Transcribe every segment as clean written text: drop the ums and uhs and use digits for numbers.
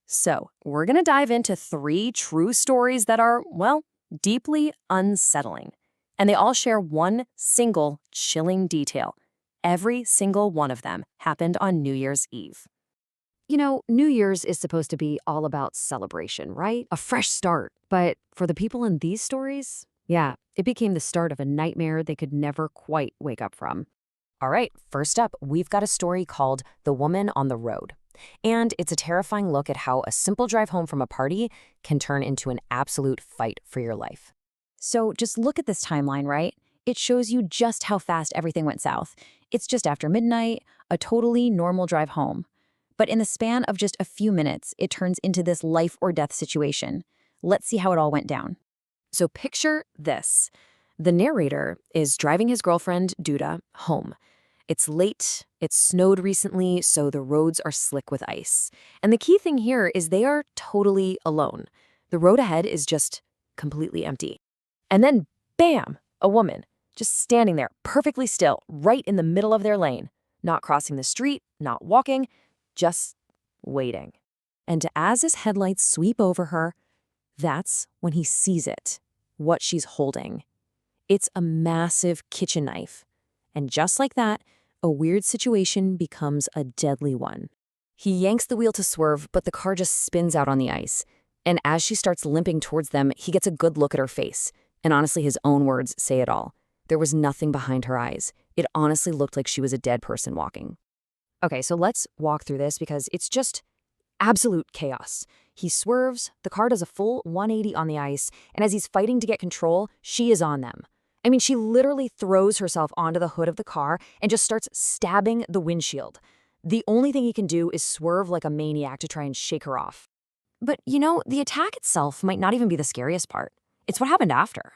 So, we're going to dive into 3 true stories that are, well, deeply unsettling. And they all share one single chilling detail. Every single one of them happened on New Year's Eve. New Year's is supposed to be all about celebration, right? A fresh start. But for the people in these stories, yeah, it became the start of a nightmare they could never quite wake up from. All right, first up, we've got a story called The Woman on the Road. And it's a terrifying look at how a simple drive home from a party can turn into an absolute fight for your life. So just look at this timeline, right? It shows you just how fast everything went south. It's just after midnight, a totally normal drive home. But in the span of just a few minutes, it turns into this life or death situation. Let's see how it all went down. So, picture this. The narrator is driving his girlfriend, Duda, home. It's late, it's snowed recently, so the roads are slick with ice. And the key thing here is they are totally alone. The road ahead is just completely empty. And then, bam, a woman, just standing there, perfectly still, right in the middle of their lane. Not crossing the street, not walking, just waiting. And as his headlights sweep over her, that's when he sees it, what she's holding. It's a massive kitchen knife. And just like that, a weird situation becomes a deadly one. He yanks the wheel to swerve, but the car just spins out on the ice. And as she starts limping towards them, he gets a good look at her face. And honestly, his own words say it all. There was nothing behind her eyes. It honestly looked like she was a dead person walking. Okay, so let's walk through this because it's just absolute chaos. He swerves, the car does a full 180 on the ice, and as he's fighting to get control, she is on them. I mean, she literally throws herself onto the hood of the car and just starts stabbing the windshield. The only thing he can do is swerve like a maniac to try and shake her off. But, the attack itself might not even be the scariest part. It's what happened after.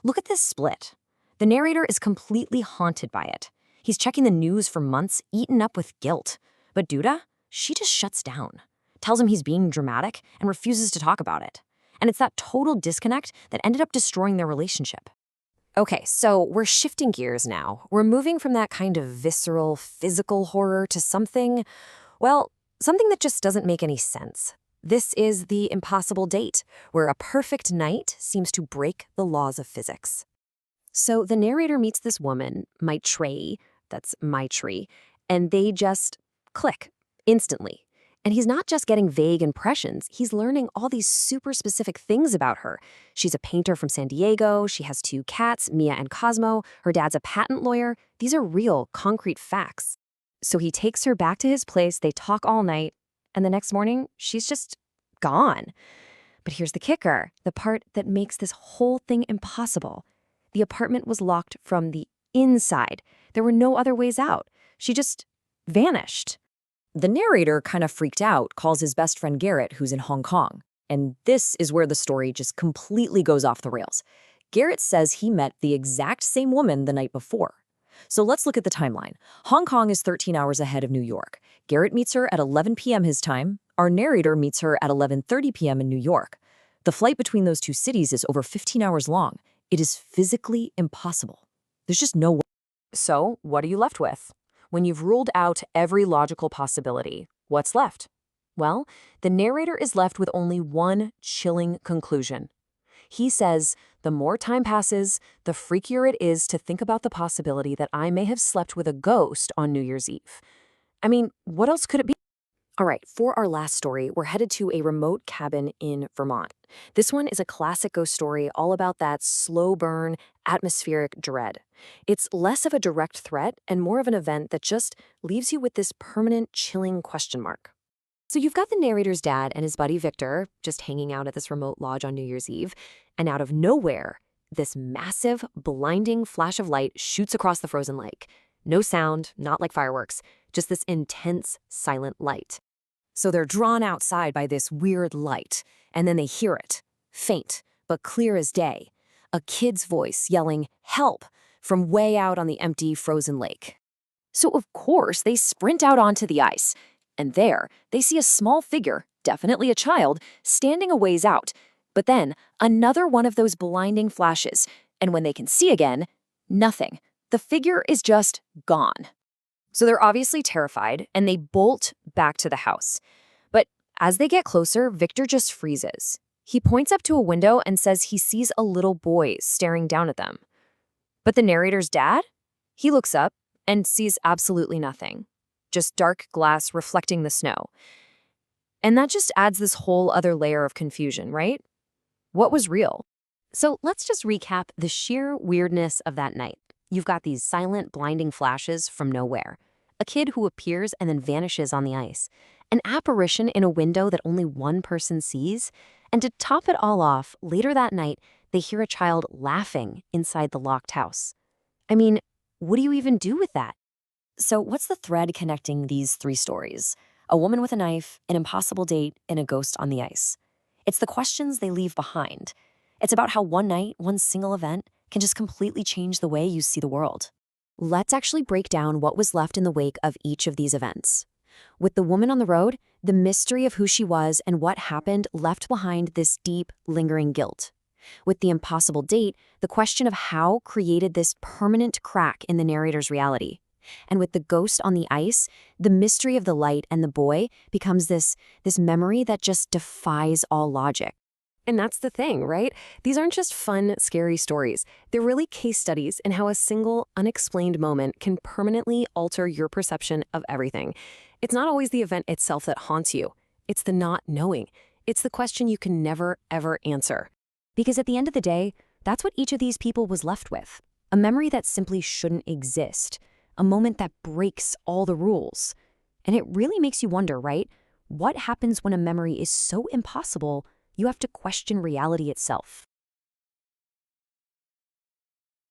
Look at this split. The narrator is completely haunted by it. He's checking the news for months, eaten up with guilt. But Duda, she just shuts down, tells him he's being dramatic, and refuses to talk about it. And it's that total disconnect that ended up destroying their relationship. Okay, so we're shifting gears now. We're moving from that kind of visceral, physical horror to something that just doesn't make any sense. This is the impossible date, where a perfect night seems to break the laws of physics. So the narrator meets this woman, Maitreyi, that's Maitri, and they just click instantly. And he's not just getting vague impressions, he's learning all these super specific things about her. She's a painter from San Diego, she has 2 cats, Mia and Cosmo, her dad's a patent lawyer. These are real, concrete facts. So he takes her back to his place, they talk all night, and the next morning, she's just gone. But here's the kicker, the part that makes this whole thing impossible. The apartment was locked from the inside. There were no other ways out. She just vanished. The narrator kind of freaked out, calls his best friend Garrett, who's in Hong Kong. And this is where the story just completely goes off the rails. Garrett says he met the exact same woman the night before. So let's look at the timeline. Hong Kong is 13 hours ahead of New York. Garrett meets her at 11 p.m. his time. Our narrator meets her at 11:30 p.m. in New York. The flight between those 2 cities is over 15 hours long. It is physically impossible. There's just no way. So, what are you left with? When you've ruled out every logical possibility, what's left? Well, the narrator is left with only one chilling conclusion. He says, the more time passes, the freakier it is to think about the possibility that I may have slept with a ghost on New Year's Eve. I mean, what else could it be? All right, for our last story, we're headed to a remote cabin in Vermont. This one is a classic ghost story all about that slow burn, atmospheric dread. It's less of a direct threat and more of an event that just leaves you with this permanent, chilling question mark. So you've got the narrator's dad and his buddy Victor just hanging out at this remote lodge on New Year's Eve, and out of nowhere, this massive, blinding flash of light shoots across the frozen lake. No sound, not like fireworks, just this intense, silent light. So they're drawn outside by this weird light, and then they hear it, faint, but clear as day, a kid's voice yelling, "Help!" from way out on the empty, frozen lake. So of course, they sprint out onto the ice, and there, they see a small figure, definitely a child, standing a ways out. But then, another one of those blinding flashes, and when they can see again, nothing. The figure is just gone. So they're obviously terrified, and they bolt back to the house. But As they get closer, Victor just freezes. He points up to a window and says he sees a little boy staring down at them. But the narrator's dad? He looks up and sees absolutely nothing. Just dark glass reflecting the snow. And that just adds this whole other layer of confusion, right? What was real? So let's just recap the sheer weirdness of that night. You've got these silent, blinding flashes from nowhere. A kid who appears and then vanishes on the ice. An apparition in a window that only one person sees. And to top it all off, later that night, they hear a child laughing inside the locked house. I mean, what do you even do with that? So what's the thread connecting these three stories? A woman with a knife, an impossible date, and a ghost on the ice. It's the questions they leave behind. It's about how one night, one single event, can just completely change the way you see the world. Let's actually break down what was left in the wake of each of these events. With the woman on the road, the mystery of who she was and what happened left behind this deep, lingering guilt. With the impossible date, the question of how created this permanent crack in the narrator's reality. And with the ghost on the ice, the mystery of the light and the boy becomes this memory that just defies all logic. And that's the thing, right? These aren't just fun, scary stories. They're really case studies in how a single, unexplained moment can permanently alter your perception of everything. It's not always the event itself that haunts you. It's the not knowing. It's the question you can never, ever answer. Because at the end of the day, that's what each of these people was left with. A memory that simply shouldn't exist. A moment that breaks all the rules. And it really makes you wonder, right? What happens when a memory is so impossible you have to question reality itself?